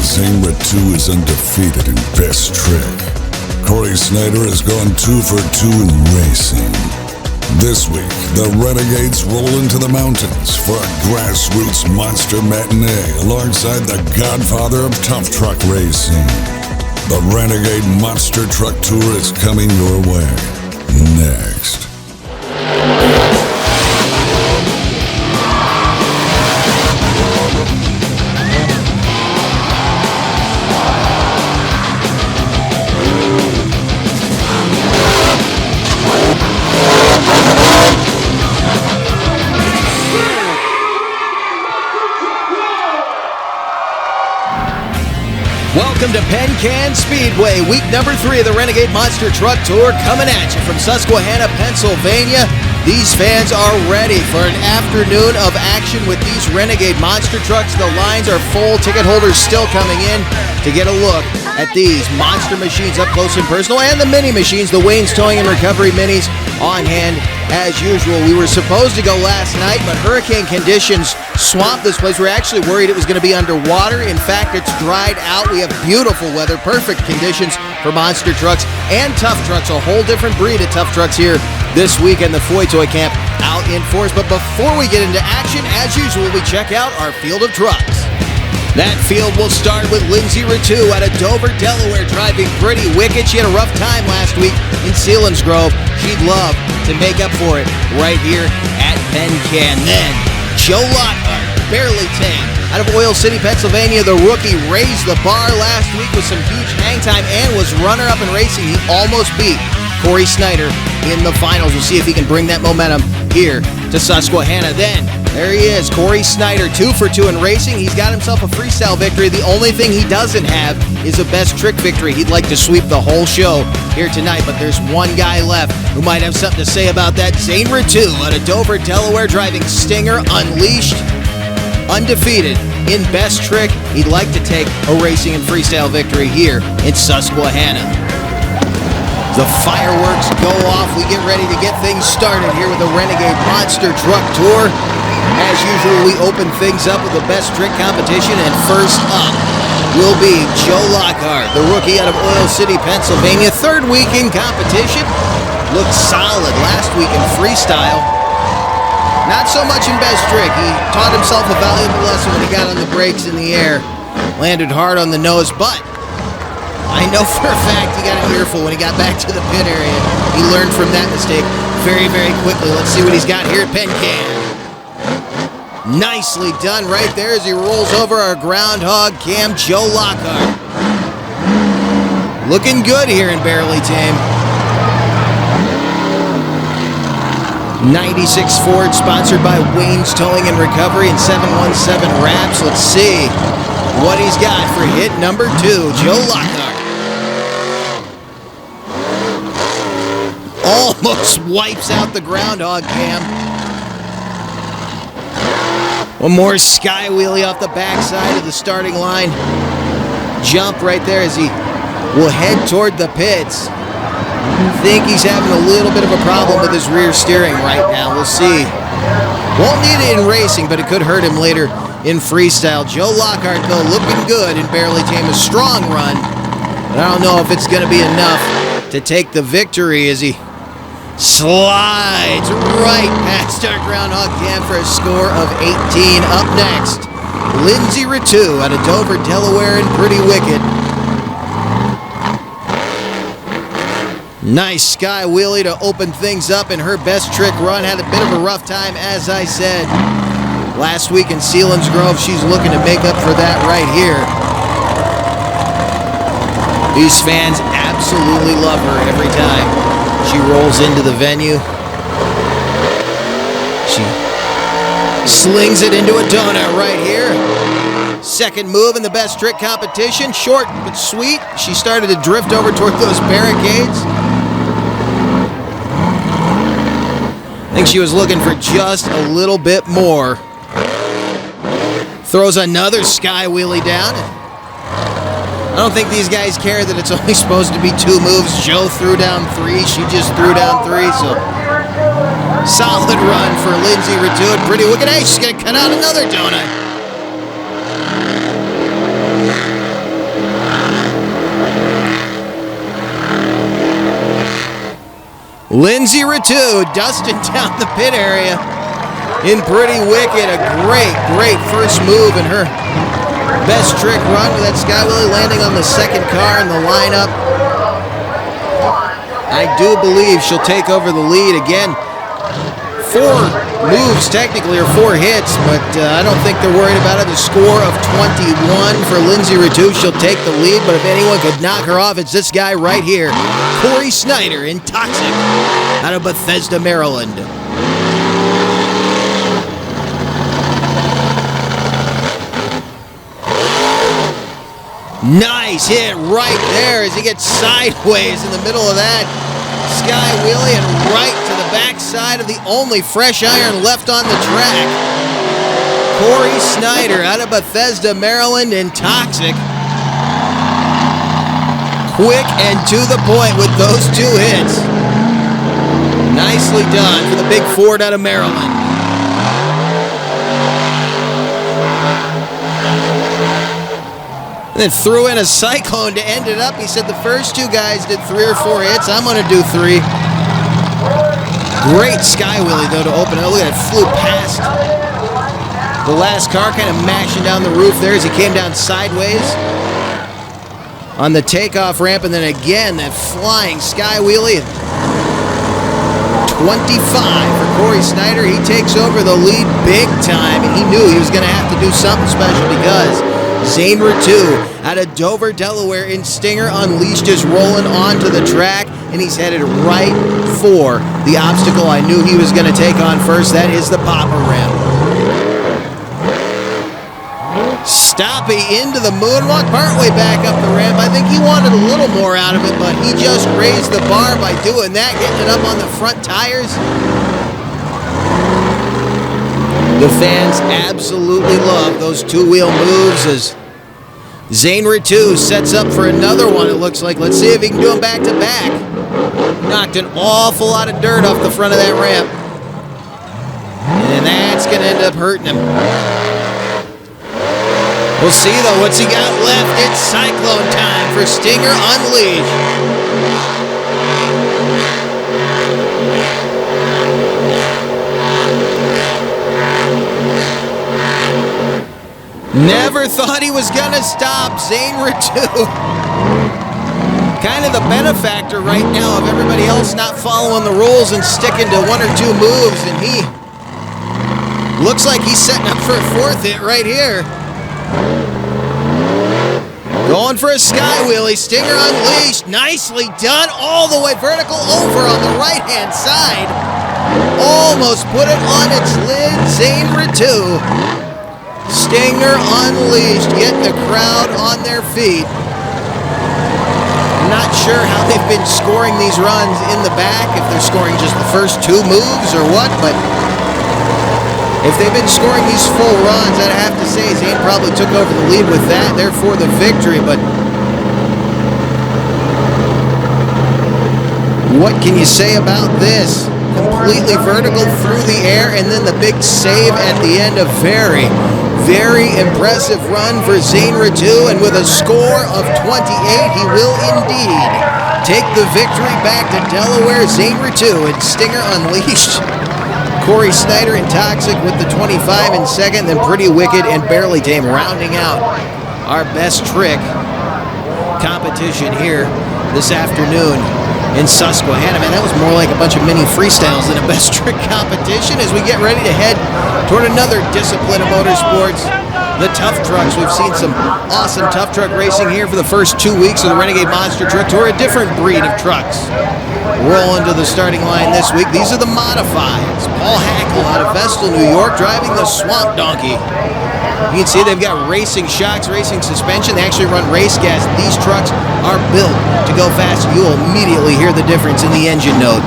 Zane Rettew is undefeated in best trick. Cory Snyder has gone 2 for 2 in racing. This week, the Renegades roll into the mountains for a grassroots monster matinee alongside the godfather of tough truck racing. The Renegade Monster Truck Tour is coming your way next. Welcome to Penn Can Speedway, week number 3 of the Renegade Monster Truck Tour, coming at you from Susquehanna, Pennsylvania. These fans are ready for an afternoon of action with these Renegade Monster Trucks. The lines are full, ticket holders still coming in to get a look at these monster machines up close and personal, and the mini machines, the Wayne's Towing and Recovery minis on hand as usual. We were supposed to go last night, but hurricane conditions swamped this place. We're actually worried it was going to be underwater. In fact, it's dried out. We have beautiful weather, perfect conditions for monster trucks and tough trucks, a whole different breed of tough trucks here this weekend. The Foy Toy Camp out in force. But before we get into action, as usual, we check out our field of trucks. That field will start with Zane Rettew out of Dover, Delaware, driving pretty wicked. She had a rough time last week in Selinsgrove. She'd love to make up for it right here at Penn Can. Then Joe Lockhart, barely tame, out of Oil City, Pennsylvania. The rookie raised the bar last week with some huge hang time and was runner-up in racing. He almost beat Cory Snyder in the finals. We'll see if he can bring that momentum here to Susquehanna. Then there he is, Cory Snyder, 2 for 2 in racing. He's got himself a freestyle victory. The only thing he doesn't have is a best trick victory. He'd like to sweep the whole show here tonight, but there's one guy left who might have something to say about that. Zane Rettew out of Dover, Delaware, driving Stinger Unleashed, undefeated in best trick. He'd like to take a racing and freestyle victory here in Susquehanna. The fireworks go off. We get ready to get things started here with the Renegade Monster Truck Tour. As usual, we open things up with the best trick competition, and first up will be Joe Lockhart, the rookie out of Oil City, Pennsylvania. 3rd week in competition. Looked solid last week in freestyle. Not so much in best trick. He taught himself a valuable lesson when he got on the brakes in the air. Landed hard on the nose, but I know for a fact he got an earful when he got back to the pit area. He learned from that mistake very, very quickly. Let's see what he's got here at Penn Can. Nicely done right there as he rolls over our groundhog cam, Joe Lockhart. Looking good here in Barely Tame. 96 Ford, sponsored by Wayne's Towing and Recovery and 717 Wraps. Let's see what he's got for hit number 2, Joe Lockhart. Almost wipes out the groundhog cam. One more sky wheelie off the backside of the starting line. Jump right there as he will head toward the pits. I think he's having a little bit of a problem with his rear steering right now. We'll see. Won't need it in racing, but it could hurt him later in freestyle. Joe Lockhart, though, looking good in Barely Tame. A strong run, but I don't know if it's going to be enough to take the victory as he slides right past our groundhog cam for a score of 18. Up next, Zane Rettew out of Dover, Delaware, and Pretty Wicked. Nice sky wheelie to open things up in her best trick run. Had a bit of a rough time, as I said, last week in Selinsgrove. She's looking to make up for that right here. These fans absolutely love her every time she rolls into the venue. She slings it into a donut right here. Second move in the best trick competition. Short but sweet. She started to drift over toward those barricades. I think she was looking for just a little bit more. Throws another sky wheelie down. I don't think these guys care that it's only supposed to be 2 moves. Joe threw down 3. She just threw down 3. So solid run for Zane Rettew. Pretty Wicked. Hey, she's going to cut out another donut. Lindsay Rettew dusting down the pit area in Pretty Wicked. A great first move in her best trick run with that Sky Willy landing on the second car in the lineup. I do believe she'll take over the lead again. 4 moves technically, or 4 hits, but I don't think they're worried about it. The score of 21 for Lindsay Rettew. She'll take the lead, but if anyone could knock her off, it's this guy right here, Cory Snyder in Toxic out of Bethesda, Maryland. Nice hit right there as he gets sideways in the middle of that Sky Wheelie and right to the backside of the only fresh iron left on the track. Cory Snyder out of Bethesda, Maryland in Toxic. Quick and to the point with those 2 hits. Nicely done for the big Ford out of Maryland. And then threw in a Cyclone to end it up. He said the first 2 guys did 3 or 4 hits. I'm going to do 3. Great Sky Wheelie, though, to open it. Look at it, flew past the last car, kind of mashing down the roof there as he came down sideways on the takeoff ramp. And then again, that flying Sky Wheelie. 25 for Cory Snyder. He takes over the lead big time, and he knew he was going to have to do something special because Zane Rettew out of Dover, Delaware in Stinger Unleashed is rolling onto the track, and he's headed right for the obstacle I knew he was going to take on first. That is the popper ramp. Stoppy into the moonwalk, partway back up the ramp. I think he wanted a little more out of it, but he just raised the bar by doing that, getting it up on the front tires. The fans absolutely love those 2-wheel moves as Zane Rettew sets up for another one, it looks like. Let's see if he can do them back to back. Knocked an awful lot of dirt off the front of that ramp. And that's going to end up hurting him. We'll see, though. What's he got left? It's Cyclone time for Stinger Unleashed. Never thought he was going to stop. Zane Rettew. Kind of the benefactor right now of everybody else not following the rules and sticking to 1 or 2 moves. And he looks like he's setting up for a 4th hit right here. Going for a Sky Wheelie. Stinger Unleashed. Nicely done. All the way vertical over on the right-hand side. Almost put it on its lid. Zane Rettew. Stinger Unleashed, getting the crowd on their feet. I'm not sure how they've been scoring these runs in the back, if they're scoring just the first 2 moves or what, but if they've been scoring these full runs, I'd have to say Zane probably took over the lead with that, therefore the victory, but what can you say about this? Completely vertical through the air, and then the big save at the end. Of very impressive run for Zane Rettew, and with a score of 28, he will indeed take the victory back to Delaware. Zane Rettew and Stinger Unleashed. Cory Snyder and Toxic with the 25 in second, then Pretty Wicked and Barely Tame rounding out our best trick competition here this afternoon in Susquehanna. Man, that was more like a bunch of mini freestyles than a best trick competition as we get ready to head toward another discipline of motorsports, the tough trucks. We've seen some awesome tough truck racing here for the first 2 weeks of the Renegade Monster Truck Tour, a different breed of trucks rolling to the starting line this week. These are the modifieds. Paul Hackle out of Vestal, New York, driving the Swamp Donkey. You can see they've got racing shocks, racing suspension. They actually run race gas. These trucks are built to go fast. You'll immediately hear the difference in the engine note.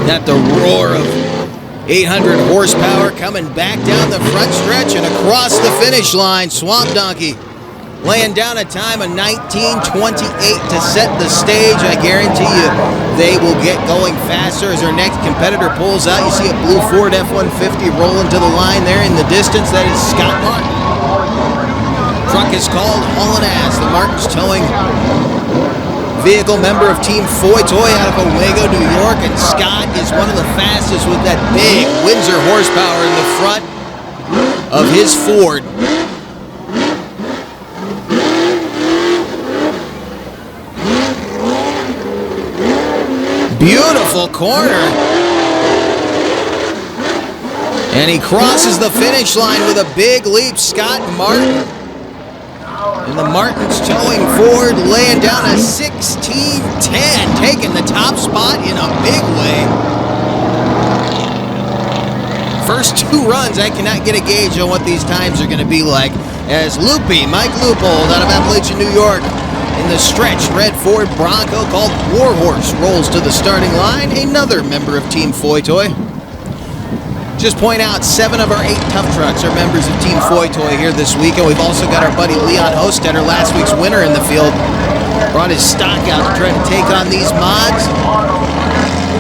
Got the roar of 800 horsepower coming back down the front stretch and across the finish line. Swamp Donkey laying down a time of 19:28 to set the stage. I guarantee you they will get going faster as our next competitor pulls out. You see a blue Ford F-150 rolling to the line there in the distance. That is Scott Martin. Truck is called Hauling Ass. The Martin's towing vehicle, member of Team Foy Toy out of Owego, New York, and Scott is one of the fastest with that big Windsor horsepower in the front of his Ford. Beautiful corner. And he crosses the finish line with a big leap. Scott Martin. And the Martin's towing Ford, laying down a 16:10, taking the top spot in a big way. First two runs, I cannot get a gauge on what these times are going to be like, as Loopy, Mike Leupold out of Appalachian, New York, in the stretched red Ford Bronco called Warhorse, rolls to the starting line, another member of Team Foy Toy. Just point out, 7 of our 8 tough trucks are members of Team Foy Toy here this week, and we've also got our buddy Leon Hostetter, last week's winner in the field. Brought his stock out to try to take on these mods.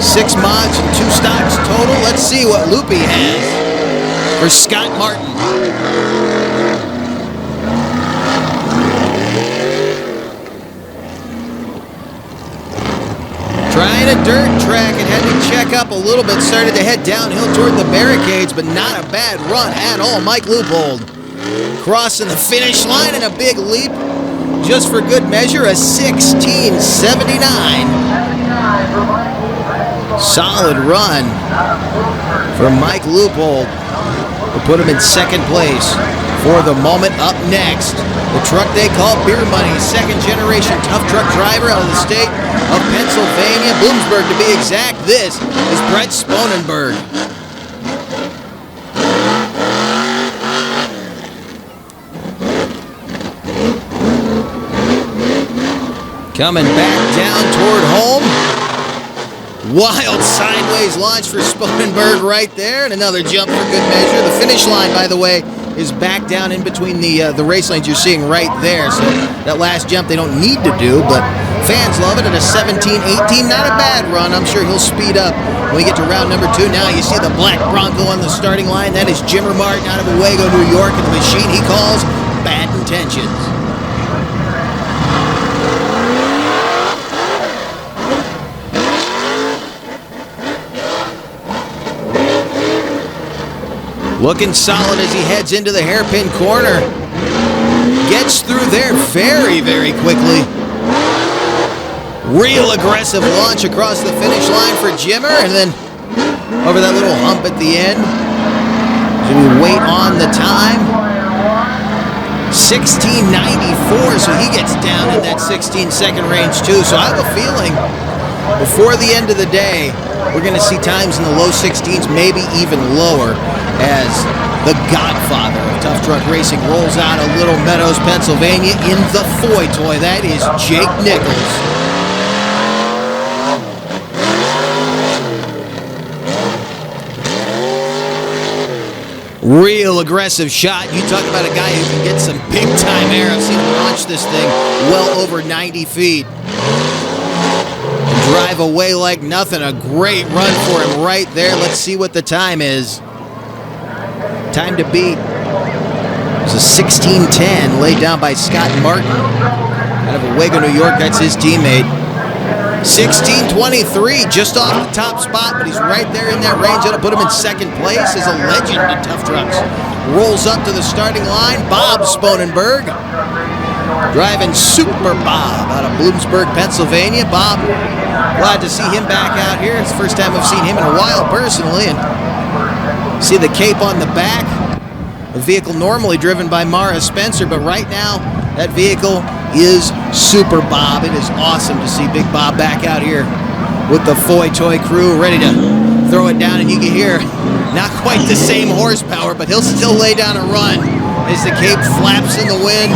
6 mods and 2 stocks total. Let's see what Loopy has for Scott Martin. Trying a dirt track and had to check up a little bit. Started to head downhill toward the barricades, but not a bad run at all. Mike Leupold crossing the finish line in a big leap. Just for good measure, a 16:79. Solid run for Mike Leupold. We'll put him in second place. For the moment, up next, the truck they call Beer Money, second-generation tough truck driver out of the state of Pennsylvania, Bloomsburg to be exact. This is Brett Sponenberg. Coming back down toward home. Wild sideways launch for Sponenberg right there, and another jump for good measure. The finish line, by the way, is back down in between the race lanes you're seeing right there. So that last jump they don't need to do, but fans love it at a 17:18. Not a bad run. I'm sure he'll speed up when we get to round number 2. Now you see the black Bronco on the starting line. That is Jimmer Martin out of Owego, New York, and the machine he calls Bad Intentions. Looking solid as he heads into the hairpin corner. Gets through there very, very quickly. Real aggressive launch across the finish line for Jimmer, and then over that little hump at the end. So we wait on the time. 16:94, so he gets down in that 16-second range too. So I have a feeling before the end of the day, we're going to see times in the low 16s, maybe even lower, as the godfather of tough truck racing rolls out of Little Meadows, Pennsylvania in the Foy Toy. That is Jake Nichols. Real aggressive shot. You talk about a guy who can get some big-time air. I've seen him launch this thing well over 90 feet. Drive away like nothing. A great run for him right there. Let's see what the time is. Time to beat. It's a 16:10 laid down by Scott Martin out of Owego, New York. That's his teammate. 16:23, just off the top spot, but he's right there in that range. That'll put him in second place as a legend in tough trucks. Rolls up to the starting line. Bob Sponenberg driving Super Bob out of Bloomsburg, Pennsylvania. Bob, glad to see him back out here. It's the first time I've seen him in a while personally. And see the cape on the back. A vehicle normally driven by Mara Spencer, but right now that vehicle is Super Bob. It is awesome to see Big Bob back out here with the Foy Toy crew ready to throw it down, and you can hear not quite the same horsepower, but he'll still lay down a run as the cape flaps in the wind.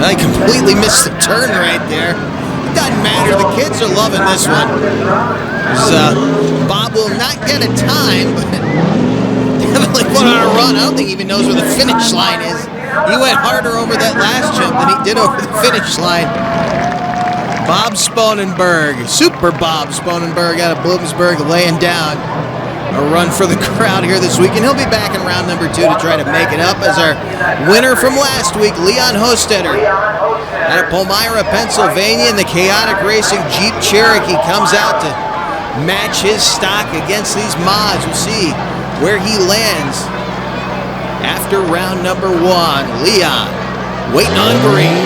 I completely missed the turn right there. It doesn't matter. The kids are loving this one. Bob will not get a time, but really put on a run. I don't think he even knows where the finish line is. He went harder over that last jump than he did over the finish line. Bob Sponenberg, Super Bob Sponenberg out of Bloomsburg, laying down a run for the crowd here this week, and he'll be back in round number 2 to try to make it up as our winner from last week, Leon Hostetter out of Palmyra, Pennsylvania, in the Chaotic Racing Jeep Cherokee comes out to match his stock against these mods. We'll see where he lands after round number 1. Leon waiting on green.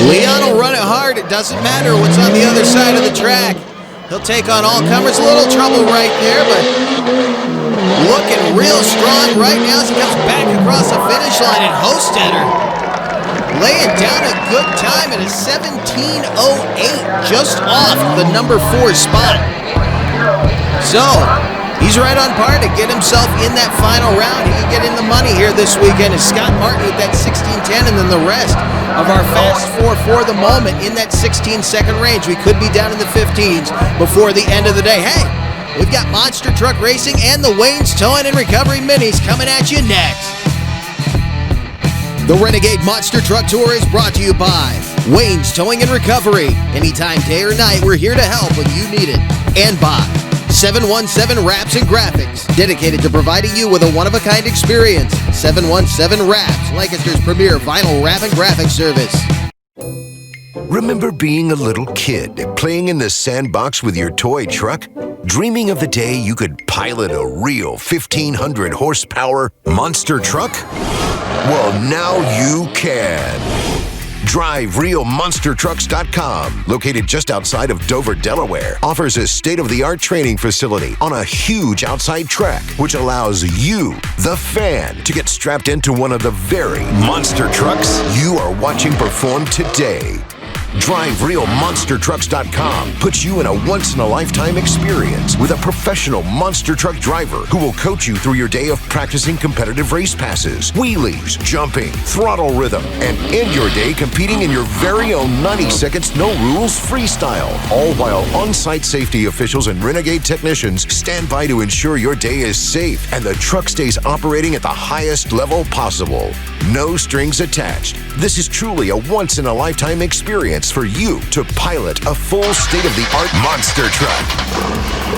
Leon will run it hard. It doesn't matter what's on the other side of the track. He'll take on all comers. A little trouble right there, but looking real strong right now as he comes back across the finish line. And Hostetter laying down a good time at a 17:08, just off the number 4 spot. So he's right on par to get himself in that final round. He can get in the money here this weekend. Is Scott Martin with that 16:10, and then the rest of our Fast Four for the moment in that 16-second range. We could be down in the 15s before the end of the day. Hey, we've got Monster Truck Racing and the Wayne's Towing and Recovery Minis coming at you next. The Renegade Monster Truck Tour is brought to you by Wayne's Towing and Recovery. Anytime, day or night, we're here to help when you need it. And by 717 Wraps and Graphics, dedicated to providing you with a one-of-a-kind experience. 717 Wraps, Lancaster's premier vinyl wrap and graphics service. Remember being a little kid, playing in the sandbox with your toy truck? Dreaming of the day you could pilot a real 1,500 horsepower monster truck? Well, now you can. DriveRealMonsterTrucks.com, located just outside of Dover, Delaware, offers a state-of-the-art training facility on a huge outside track, which allows you, the fan, to get strapped into one of the very monster trucks you are watching perform today. DriveRealMonsterTrucks.com puts you in a once-in-a-lifetime experience with a professional monster truck driver who will coach you through your day of practicing competitive race passes, wheelies, jumping, throttle rhythm, and end your day competing in your very own 90 seconds no rules freestyle, all while on-site safety officials and Renegade technicians stand by to ensure your day is safe and the truck stays operating at the highest level possible. No strings attached. This is truly a once-in-a-lifetime experience for you to pilot a full state-of-the-art monster truck.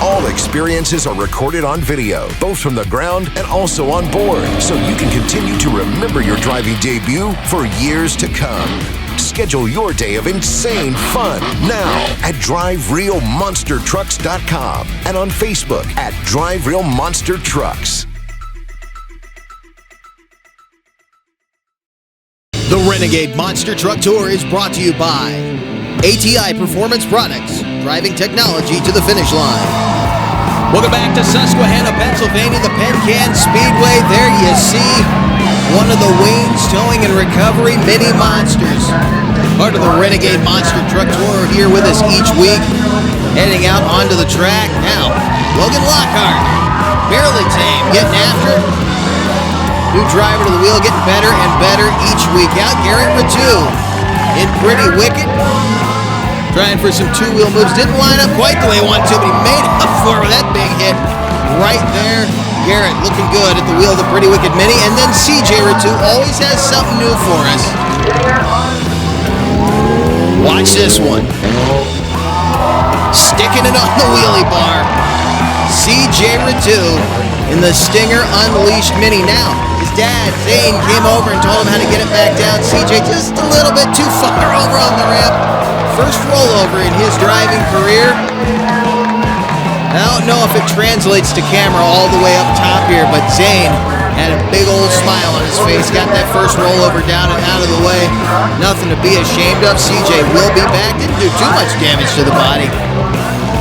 All experiences are recorded on video, both from the ground and also on board, so you can continue to remember your driving debut for years to come. Schedule your day of insane fun now at DriveRealMonsterTrucks.com and on Facebook at Drive Real Monster Trucks. The Renegade Monster Truck Tour is brought to you by ATI Performance Products, driving technology to the finish line. Welcome back to Susquehanna, Pennsylvania, the Penn Can Speedway. There you see one of the Wayne's Towing and Recovery Mini Monsters. Part of the Renegade Monster Truck Tour here with us each week, heading out onto the track. Now, Logan Lockhart, barely tame, getting after it. New driver to the wheel, getting better and better each week out. Zane Rettew in Pretty Wicked, trying for some two-wheel moves. Didn't line up quite the way he wanted to, but he made up for it with that big hit right there. Garrett looking good at the wheel of the Pretty Wicked Mini. And then CJ Rettew always has something new for us. Watch this one. Sticking it on the wheelie bar. CJ Rettew in the Stinger Unleashed Mini. Now, his dad, Zane, came over and told him how to get it back down. CJ just a little bit too far over on the ramp. First rollover in his driving career. I don't know if it translates to camera all the way up top here, but Zane had a big old smile on his face. Got that first rollover down and out of the way. Nothing to be ashamed of. CJ will be back. Didn't do too much damage to the body.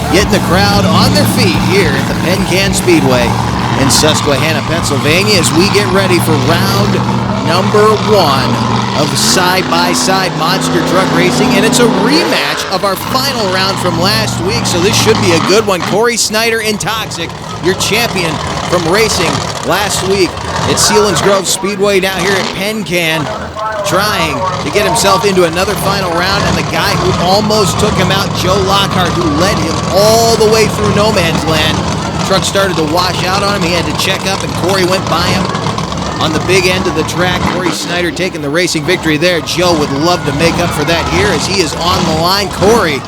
Getting the crowd on their feet here at the Penn Can Speedway in Susquehanna, Pennsylvania, as we get ready for round number 1 of side-by-side monster truck racing, and it's a rematch of our final round from last week, so this should be a good one. Cory Snyder in Toxic, your champion from racing last week It's Selinsgrove Speedway down here at Penn Can, trying to get himself into another final round, and the guy who almost took him out, Joe Lockhart, who led him all the way through no man's land. Truck started to wash out on him. He had to check up, and Cory went by him on the big end of the track. Cory Snyder taking the racing victory there. Joe would love to make up for that here as he is on the line. Cory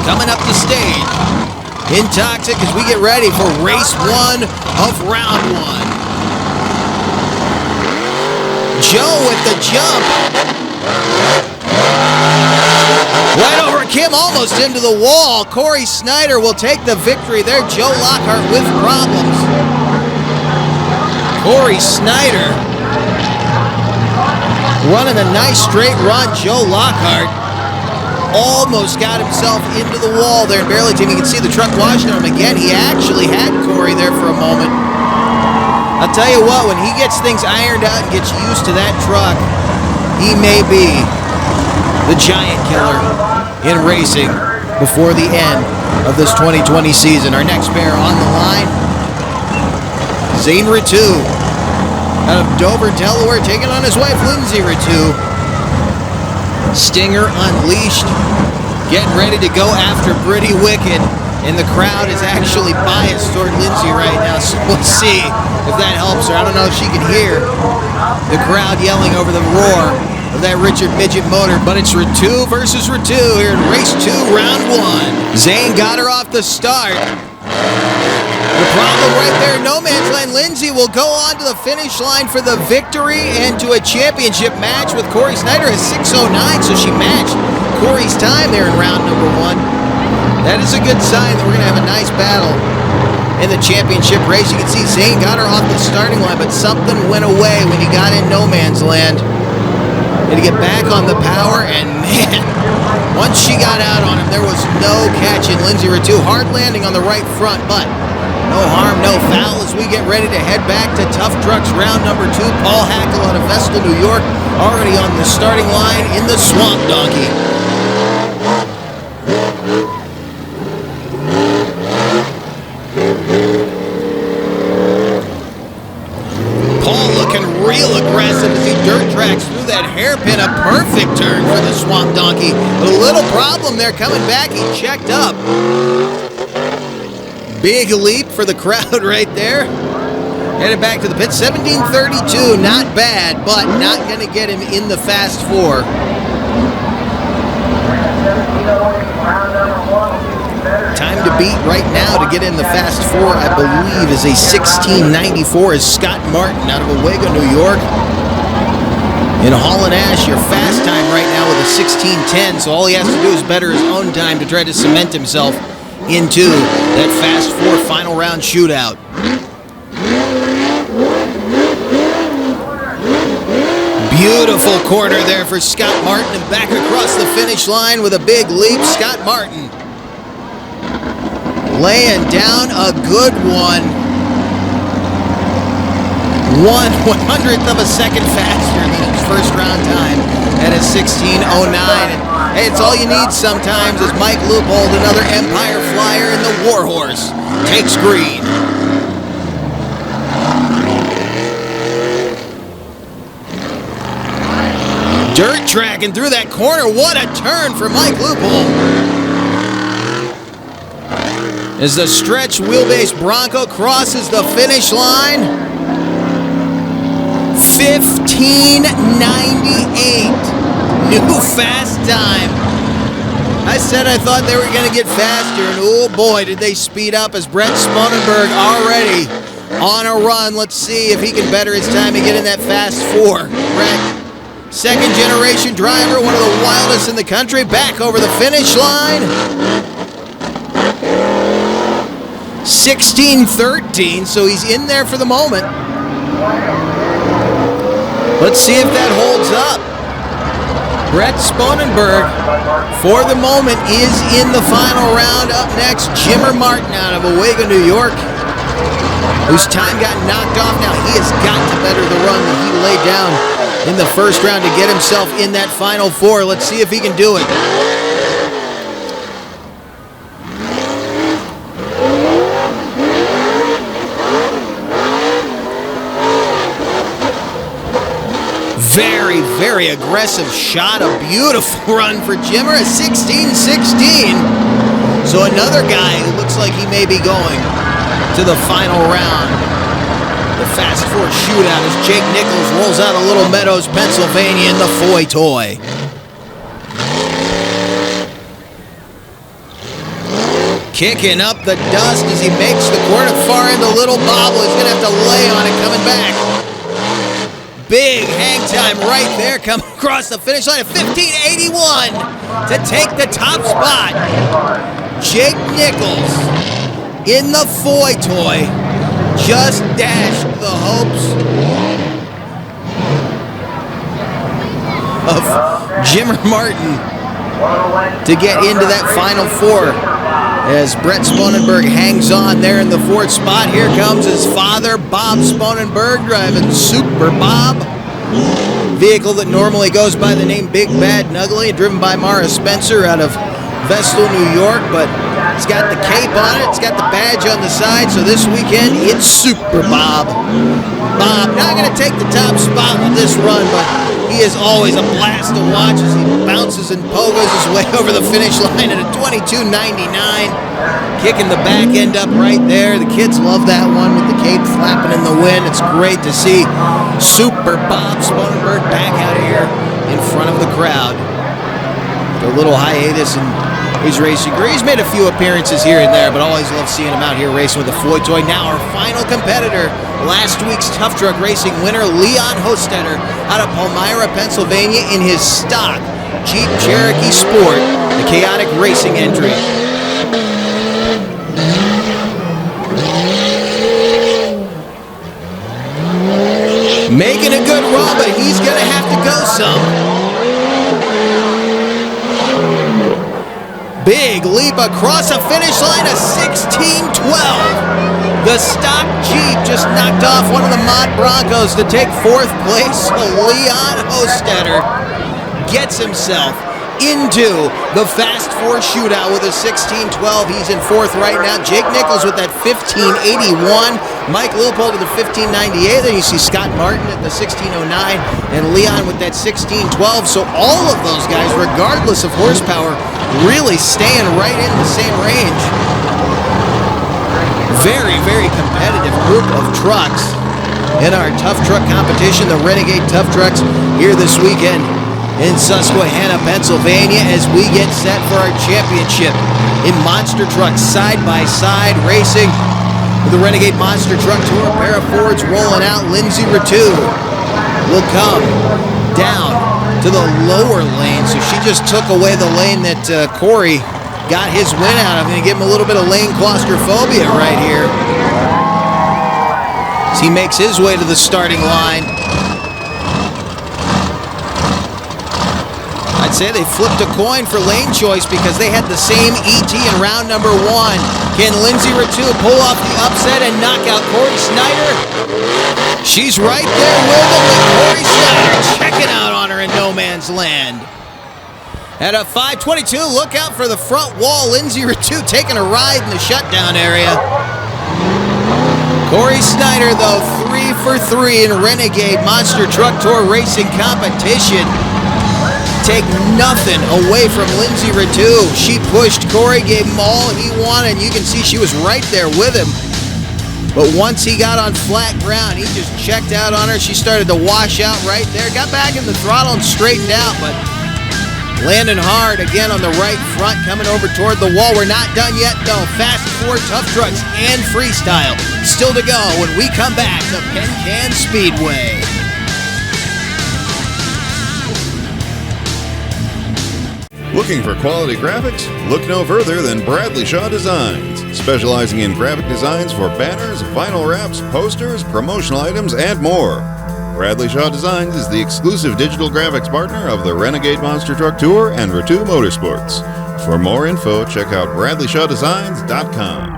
coming up the stage in Toxic as we get ready for race 1 of round 1. Joe with the jump. Right over Kim, almost into the wall. Cory Snyder will take the victory there. Joe Lockhart with problems. Cory Snyder running a nice straight run. Joe Lockhart almost got himself into the wall there in Burlington. You can see the truck washing on him again. He actually had Cory there for a moment. I'll tell you what, when he gets things ironed out and gets used to that truck, he may be the giant killer in racing before the end of this 2020 season. Our next pair on the line, Zane Rettew out of Dover, Delaware, taking on his wife, Lindsay Rettew. Stinger unleashed, getting ready to go after Pretty Wicked. And the crowd is actually biased toward Lindsay right now, so we'll see if that helps her. I don't know if she can hear the crowd yelling over the roar of that Richard Midget motor, but it's Rettew versus Rettew here in race 2, round 1. Zane got her off the start. The problem right there in no man's land, Lindsay will go on to the finish line for the victory and to a championship match with Cory Snyder at 6:09, so she matched Cory's time there in round number 1. That is a good sign that we're going to have a nice battle in the championship race. You can see Zane got her off the starting line, but something went away when he got in no man's land. Had to get back on the power, and man, once she got out on him, there was no catching Lindsay Rettew. Hard landing on the right front, but no harm, no foul as we get ready to head back to Tough Trucks round number 2. Paul Hackle out of Vestal, New York, already on the starting line in the Swamp Donkey. Real aggressive as he dirt tracks through that hairpin. A perfect turn for the Swamp Donkey. But a little problem there coming back. He checked up. Big leap for the crowd right there. Headed back to the pit. 17:32, not bad, but not going to get him in the Fast 4. Time to beat right now to get in the Fast 4, I believe, is a 16:94 is Scott Martin out of Owego, New York. In Hall and Ash, your fast time right now with a 16:10, so all he has to do is better his own time to try to cement himself into that Fast 4 final round shootout. Beautiful corner there for Scott Martin, and back across the finish line with a big leap. Scott Martin laying down a good one. 1/100th of a second faster than his first round time at a 16:09. And hey, it's all you need sometimes as Mike Loopold, another Empire Flyer in the Warhorse, takes green. Dirt tracking through that corner. What a turn for Mike Loopold. As the stretch wheelbase Bronco crosses the finish line. 15:98. New fast time. I said I thought they were going to get faster, and oh boy, did they speed up as Brett Sponenberg already on a run. Let's see if he can better his time and get in that Fast 4. Brett, second generation driver, one of the wildest in the country, back over the finish line. 16:13, so he's in there for the moment. Let's see if that holds up. Brett Sponenberg, for the moment, is in the final round. Up next, Jimmer Martin out of Owego, New York, whose time got knocked off. Now he has got to better the run that he laid down in the first round to get himself in that final 4. Let's see if he can do it. Very, very aggressive shot. A beautiful run for Jimmer. A 16-16. So another guy who looks like he may be going to the final round. The Fast Four shootout as Jake Nichols rolls out of Little Meadows, Pennsylvania in the Foy Toy. Kicking up the dust as he makes the corner far into Little Bobble. He's going to have to lay on it coming back. Big hang time right there, coming across the finish line at 15.81 to take the top spot. Jake Nichols in the Foy Toy just dashed the hopes of Jimmer Martin to get into that Final Four. As Brett Sponenberg hangs on there in the fourth spot. Here comes his father, Bob Sponenberg, driving Super Bob. Vehicle that normally goes by the name Big Bad Nuggly, driven by Mara Spencer out of Vestal, New York, but it's got the cape on it, it's got the badge on the side, so this weekend it's Super Bob. Bob not going to take the top spot with this run, but he is always a blast to watch as he bounces and pogos his way over the finish line at a 22.99, kicking the back end up right there. The kids love that one with the cape flapping in the wind. It's great to see Super Bob Sponenberg back out here in front of the crowd. A little hiatus in his racing career. He's made a few appearances here and there, but always love seeing him out here racing with the Foy Toy. Now our final competitor, last week's Tough Truck Racing winner, Leon Hostetter, out of Palmyra, Pennsylvania, in his stock Jeep Cherokee Sport, the Chaotic Racing entry. Making a good run, but he's going to have to go some. Big leap across a finish line of 16.12. The stock Jeep just knocked off one of the Mod Broncos to take fourth place. So Leon Hostetter gets himself into the Fast Four shootout with a 16.12. He's in fourth right now. Jake Nichols with that 15.81. Mike Leopold with the 15.98. Then you see Scott Martin at the 16.09. And Leon with that 16.12. So all of those guys, regardless of horsepower, really staying right in the same range. Very, very competitive group of trucks in our Tough Truck competition. The Renegade Tough Trucks here this weekend in Susquehanna, Pennsylvania, as we get set for our championship in Monster Trucks side-by-side racing with the Renegade Monster Truck Tour. A pair of Fords rolling out. Lindsay Rettew will come down to the lower lane, so she just took away the lane that Cory got his win out of. I'm going to give him a little bit of lane claustrophobia right here as he makes his way to the starting line. I'd say they flipped a coin for lane choice because they had the same ET in round number one. Can Lindsay Rettew pull off the upset and knock out Cory Snyder? She's right there with him, with Cory Snyder checking out on her in no man's land. At a 5:22, look out for the front wall. Lindsay Rettew taking a ride in the shutdown area. Cory Snyder, though, 3 for 3 in Renegade Monster Truck Tour racing competition. Take nothing away from Lindsay Rettew. She pushed Cory, gave him all he wanted, and you can see she was right there with him. But once he got on flat ground, he just checked out on her. She started to wash out right there. Got back in the throttle and straightened out, but landing hard again on the right front, coming over toward the wall. We're not done yet, though. Fast Four Tough Trucks and Freestyle still to go when we come back to Penn Can Speedway. Looking for quality graphics? Look no further than Bradley Shaw Designs, specializing in graphic designs for banners, vinyl wraps, posters, promotional items, and more. Bradley Shaw Designs is the exclusive digital graphics partner of the Renegade Monster Truck Tour and Rettew Motorsports. For more info, check out BradleyShawDesigns.com.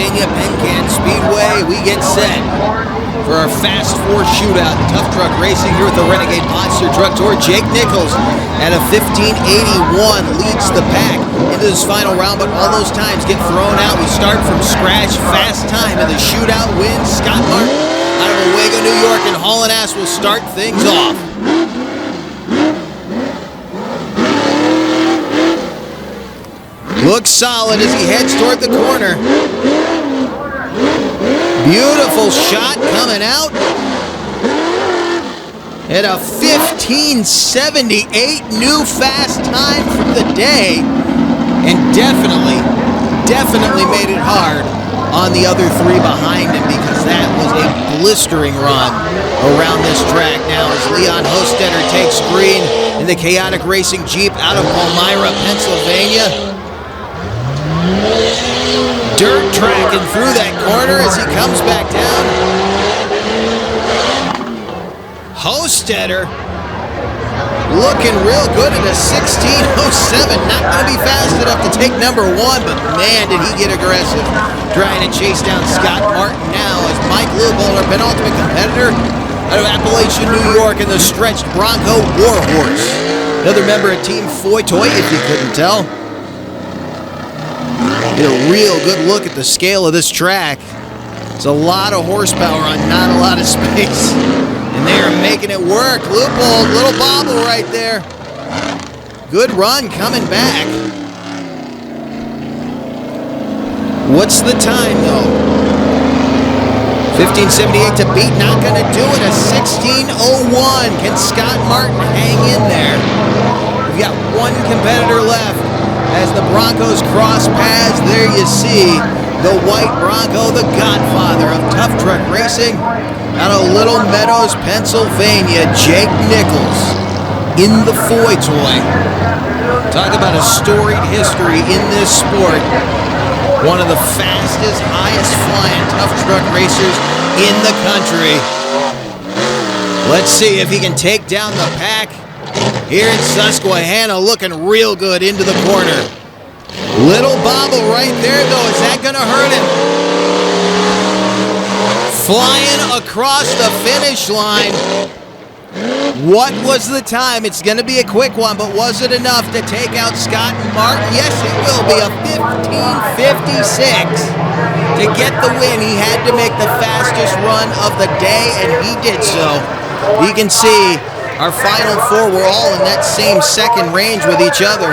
Pennsylvania, Penn Speedway. We get set for our Fast Four shootout. Tough Truck Racing here with the Renegade Monster Truck Tour. Jake Nichols at a 1581 leads the pack into this final round, but all those times get thrown out. We start from scratch. Fast time in the shootout wins. Scott Martin out of Owego, New York, and Hauling Ass will start things off. Looks solid as he heads toward the corner. Beautiful shot coming out. At a 1578 new fast time from the day. And definitely made it hard on the other three behind him, because that was a blistering run around this track. Now as Leon Hostetter takes green in the Chaotic Racing Jeep out of Palmyra, Pennsylvania. Dirt tracking through that corner as he comes back down. Hostetter looking real good at a 1607. Not going to be fast enough to take number one, but man, did he get aggressive. Trying to chase down Scott Martin now as Mike Leupold, our penultimate competitor out of Appalachian, New York, in the stretched Bronco Warhorse. Another member of Team Foytoy, if you couldn't tell. Get a real good look at the scale of this track. It's a lot of horsepower on not a lot of space. And they are making it work. Leupold, little bobble right there. Good run coming back. What's the time though? 1578 to beat, not gonna do it. A 1601. Can Scott Martin hang in there? We've got one competitor left. As the Broncos cross paths, there you see the white Bronco, the godfather of tough truck racing, out of Little Meadows, Pennsylvania, Jake Nichols in the Foytoy. Talk about a storied history in this sport. One of the fastest, highest flying tough truck racers in the country. Let's see if he can take down the pack. Here in Susquehanna, looking real good into the corner. Little bobble right there, though. Is that going to hurt him? Flying across the finish line. What was the time? It's going to be a quick one, but was it enough to take out Scott Martin? Yes, it will be a 1556. To get the win, he had to make the fastest run of the day, and he did so. You can see our final four were all in that same second range with each other.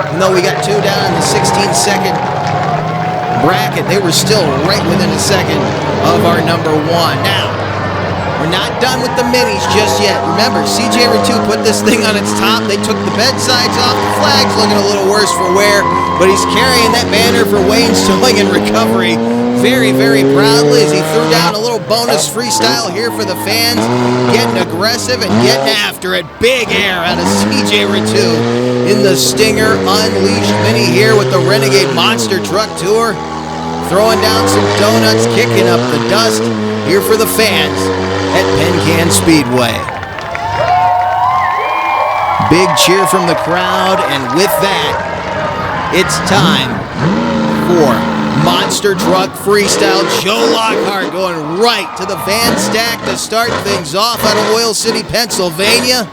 Even though we got two down in the 16-second bracket, they were still right within a second of our number one. Now, we're not done with the minis just yet. Remember, Zane Rettew put this thing on its top. They took the bed sides off. The flag's looking a little worse for wear, but he's carrying that banner for Wayne's Towing and Recovery very, very proudly as he threw down a little bonus freestyle here for the fans. Getting aggressive and getting after it. Big air out of Zane Rettew in the Stinger Unleashed Mini here with the Renegade Monster Truck Tour. Throwing down some donuts, kicking up the dust here for the fans at Penn Speedway. Big cheer from the crowd, and with that, it's time for Monster Truck Freestyle. Joe Lockhart going right to the van stack to start things off out of Oil City, Pennsylvania.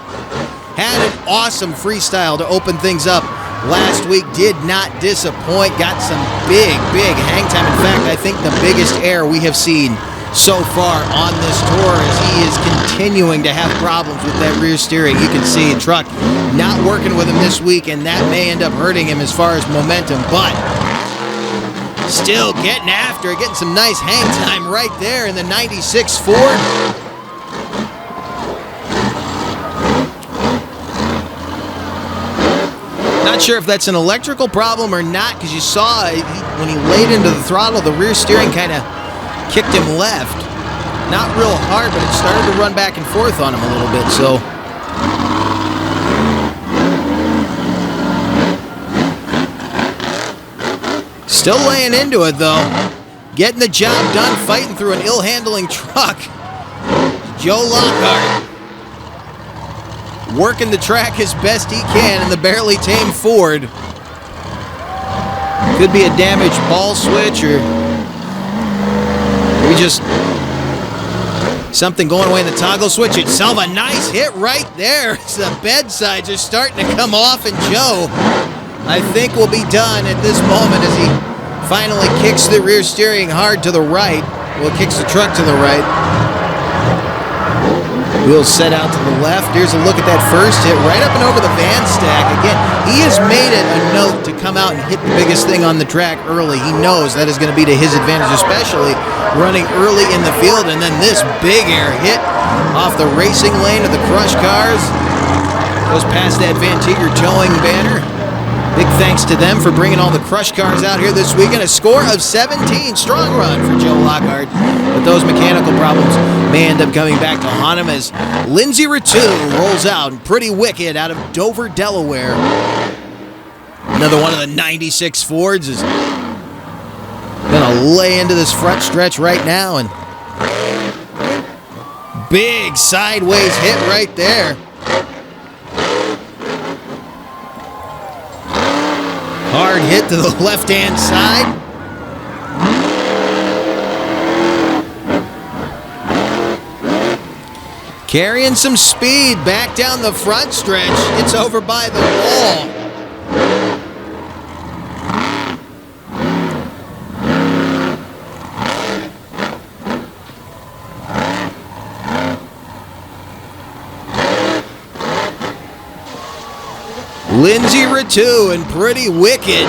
Had an awesome freestyle to open things up last week. Did not disappoint. Got some big hang time. In fact, I think the biggest air we have seen so far on this tour as he is continuing to have problems with that rear steering. You can see a truck not working with him this week, and that may end up hurting him as far as momentum, but still getting after it, getting some nice hang time right there in the 96 Ford. Not sure if that's an electrical problem or not, because you saw when he laid into the throttle, the rear steering kind of kicked him left. Not real hard, but it started to run back and forth on him a little bit, so. Still laying into it, though. Getting the job done, fighting through an ill-handling truck. Joe Lockhart working the track as best he can in the barely tame Ford. Could be a damaged ball switch or Maybe just something going away in the toggle switch itself. A nice hit right there. The bedsides are starting to come off, and Joe, I think, will be done at this moment as he finally kicks the rear steering hard to the right. Well, kicks the truck to the right. Wheels set out to the left. Here's a look at that first hit right up and over the van stack. Again, he has made it a note to come out and hit the biggest thing on the track early. He knows that is going to be to his advantage, especially running early in the field. And then this big air hit off the racing lane of the Crush cars. Goes past that Van Tigger towing banner. Big thanks to them for bringing all the Crush cars out here this weekend. A score of 17. Strong run for Joe Lockhart. But those mechanical problems may end up coming back to haunt him as Lindsay Rettew rolls out pretty wicked out of Dover, Delaware. Another one of the 96 Fords is going to lay into this front stretch right now. And big sideways hit right there. Hard hit to the left-hand side. Carrying some speed back down the front stretch. It's over by the wall. Lindsay Rettew and Pretty Wicked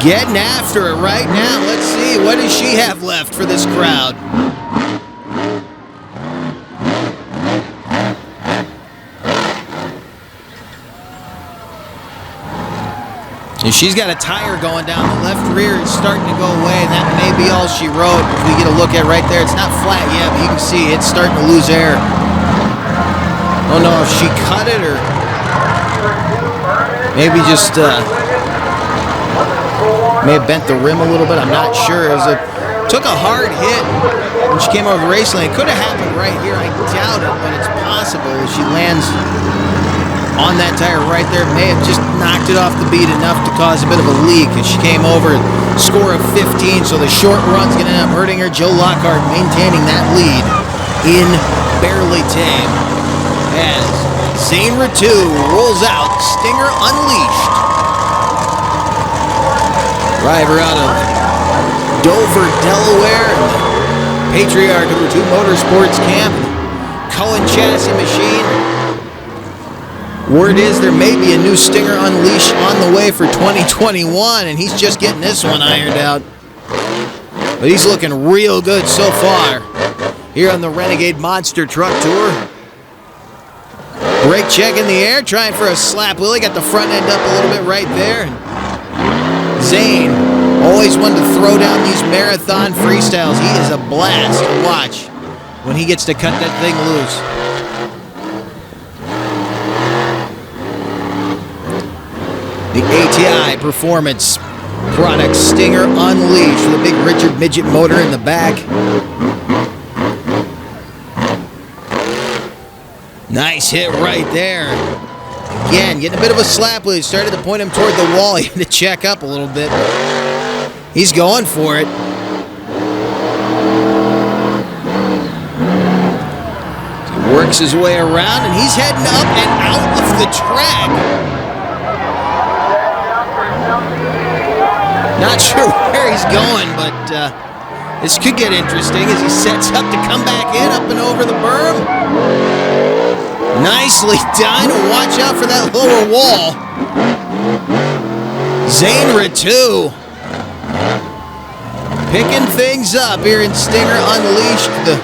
getting after it right now. Let's see, what does she have left for this crowd? She's got a tire going down. The left rear is starting to go away, and that may be all she wrote. If we get a look at right there, it's not flat yet, but you can see it's starting to lose air. I don't know if she cut it or maybe just may have bent the rim a little bit. I'm not sure. Took a hard hit when she came over the race lane. It could have happened right here. I doubt it, but it's possible. If she lands on that tire right there, may have just knocked it off the beat enough to cause a bit of a leak as she came over. Score of 15, so the short run's going to end up hurting her. Joe Lockhart maintaining that lead in Barely Tame as Zane Rettew rolls out Stinger Unleashed. Driver out of Dover, Delaware, patriarch of the Rettew Motorsports Camp, Cohen Chassis Machine. Word is there may be a new Stinger Unleashed on the way for 2021, and he's just getting this one ironed out. But he's looking real good so far here on the Renegade Monster Truck Tour. Brake check in the air, trying for a slap wheelie. Got the front end up a little bit right there. Zane, always one to throw down these marathon freestyles. He is a blast to watch when he gets to cut that thing loose. The ATI Performance Product Stinger Unleashed with a big Richard Midget motor in the back. Nice hit right there. Again, getting a bit of a slap wheel. He started to point him toward the wall. He had to check up a little bit. He's going for it. He works his way around, and he's heading up and out of the track. Not sure where he's going, but this could get interesting as he sets up to come back in, up and over the berm. Nicely done. Watch out for that lower wall. Zane Rettew picking things up here in Stinger Unleashed. The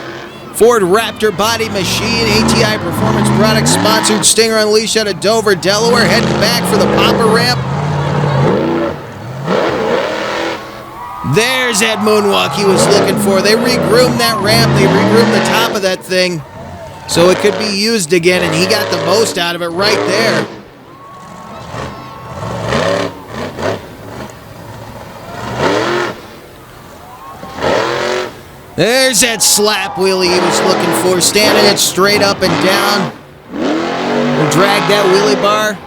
Ford Raptor body machine, ATI Performance Products sponsored Stinger Unleashed out of Dover, Delaware. Heading back for the popper ramp. There's that moonwalk he was looking for. They regroomed that ramp. They regroomed the top of that thing so it could be used again, and he got the most out of it right there. There's that slap wheelie he was looking for, standing it straight up and down. We'll drag that wheelie bar.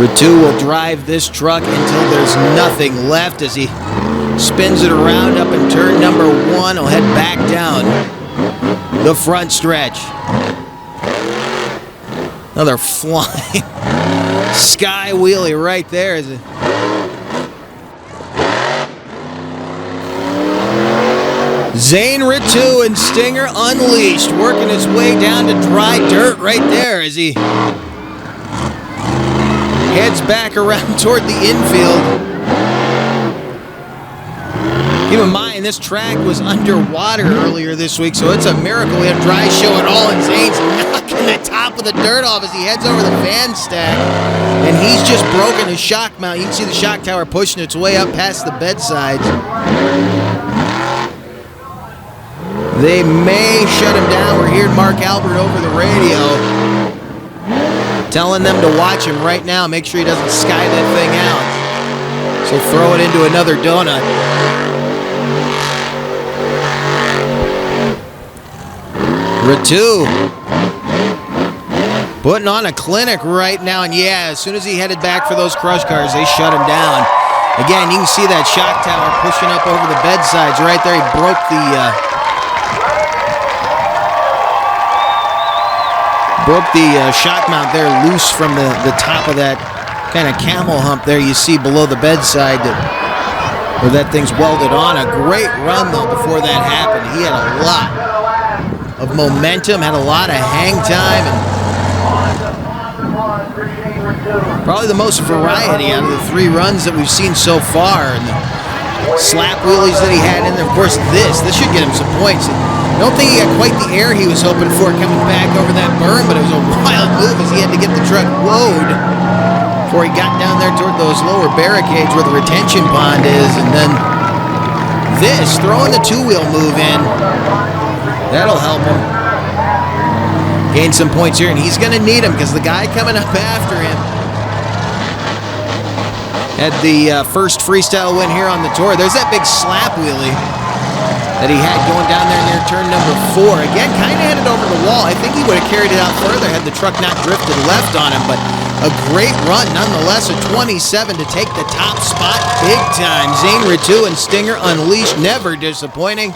Rettew will drive this truck until there's nothing left as he spins it around up in turn number 1. He'll head back down the front stretch. Another flying sky wheelie right there. Zane Rettew and Stinger Unleashed working his way down to dry dirt right there as he heads back around toward the infield. Keep in mind, this track was underwater earlier this week, so it's a miracle we have dry show at all, and Zane's knocking the top of the dirt off as he heads over the fan stack, and he's just broken his shock mount. You can see the shock tower pushing its way up past the bedsides. They may shut him down. We're hearing Mark Albert over the radio telling them to watch him right now. Make sure he doesn't sky that thing out. So throw it into another donut. Rettew putting on a clinic right now. And yeah, as soon as he headed back for those crush cars, they shut him down. Again, you can see that shock tower pushing up over the bedsides right there. He broke the shock mount there loose from the top of that kind of camel hump there you see below the bedside where that thing's welded on. A great run, though, before that happened. He had a lot of momentum, had a lot of hang time, and probably the most variety out of the 3 runs that we've seen so far. And the slap wheelies that he had in there. Of course, this should get him some points. I don't think he got quite the air he was hoping for coming back over that berm, but it was a wild move as he had to get the truck load before he got down there toward those lower barricades where the retention pond is. And then this, throwing the 2-wheel move in, that'll help him gain some points here, and he's going to need them because the guy coming up after him had the first freestyle win here on the tour. There's that big slap wheelie that he had going down there near turn number 4. Again, kind of headed over the wall. I think he would have carried it out further had the truck not drifted left on him, but a great run nonetheless, a 27 to take the top spot big time. Zane Rettew and Stinger Unleashed, never disappointing.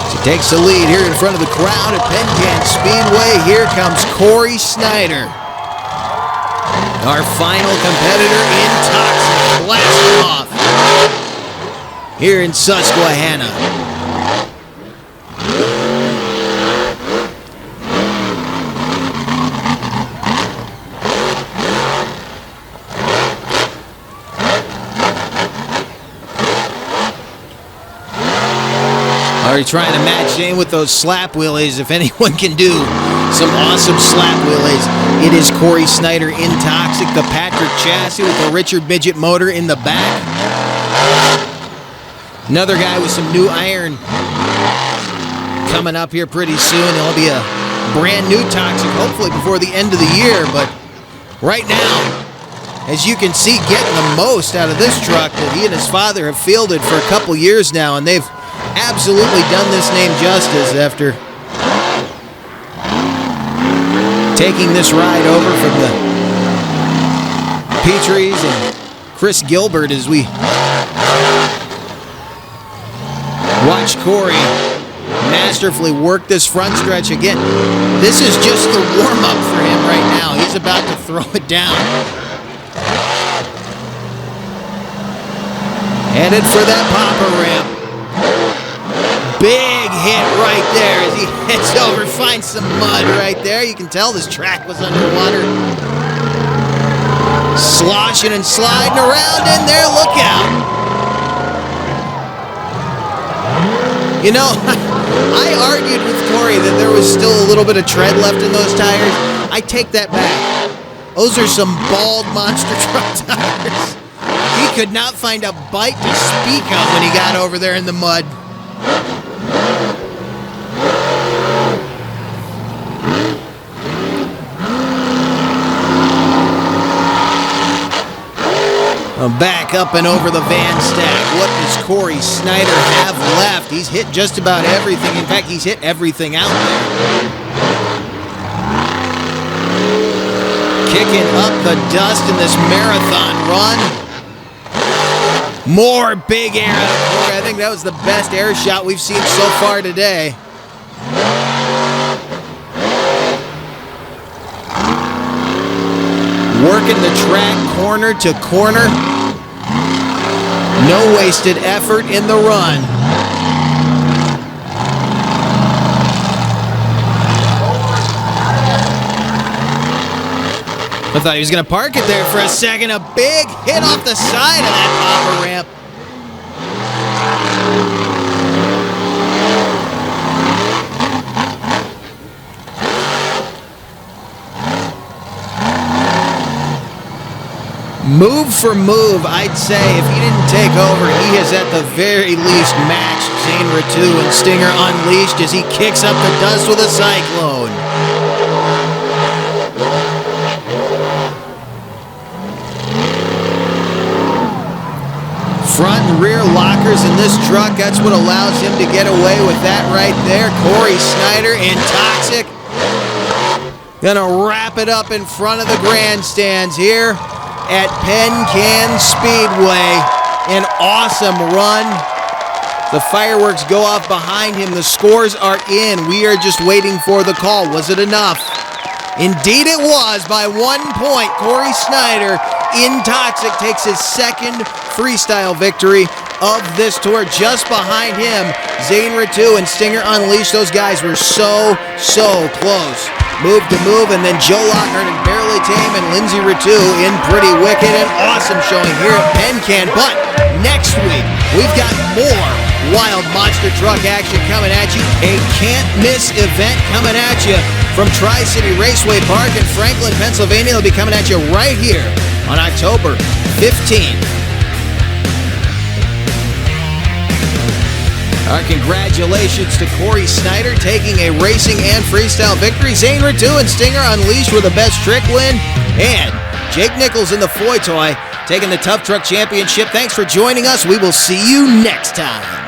So takes the lead here in front of the crowd at Penn Can Speedway. Here comes Cory Snyder, our final competitor in Toxic, blasting off here in Susquehanna. Are you trying to match Zane with those slap wheelies? If anyone can do some awesome slap wheelies, it is Cory Snyder in Toxic, the Patrick chassis with the Richard Midget motor in the back. Another guy with some new iron coming up here pretty soon. It'll be a brand new Toxic, hopefully before the end of the year. But right now, as you can see, getting the most out of this truck that he and his father have fielded for a couple years now, and they've absolutely done this name justice after taking this ride over from the Petries and Chris Gilbert as we watch Cory masterfully work this front stretch again. This is just the warm-up for him right now. He's about to throw it down. Headed for that popper ramp. Big hit right there as he heads over, finds some mud right there. You can tell this track was underwater. Sloshing and sliding around in there. Look out. You know, I argued with Cory that there was still a little bit of tread left in those tires. I take that back. Those are some bald monster truck tires. He could not find a bite to speak of when he got over there in the mud. Back up and over the van stack. What does Cory Snyder have left? He's hit just about everything. In fact, he's hit everything out there. Kicking up the dust in this marathon run. More big air out of Cory. I think that was the best air shot we've seen so far today. Working the track corner to corner. No wasted effort in the run. I thought he was going to park it there for a second. A big hit off the side of that popper ramp. Move for move, I'd say if he didn't take over, he has at the very least matched Zane Rettew and Stinger Unleashed as he kicks up the dust with a cyclone. Front and rear lockers in this truck, that's what allows him to get away with that right there. Cory Snyder in Toxic. Gonna wrap it up in front of the grandstands here at Penn Can Speedway. An awesome run. The fireworks go off behind him. The scores are in. We are just waiting for the call. Was it enough? Indeed it was. By 1 point, Cory Snyder in Toxic takes his second freestyle victory of this tour. Just behind him, Zane Rettew and Stinger Unleashed. Those guys were so close. Move to move, and then Joe Lockhart and Barely Tame and Lindsay Rettew in Pretty Wicked. An awesome showing here at Penn Can. But next week, we've got more wild monster truck action coming at you. A can't-miss event coming at you from Tri-City Raceway Park in Franklin, Pennsylvania. It'll be coming at you right here on October 15th. Our congratulations to Cory Snyder taking a racing and freestyle victory. Zane Rettew and Stinger Unleashed with the best trick win. And Jake Nichols in the Foy Toy taking the Tough Truck Championship. Thanks for joining us. We will see you next time.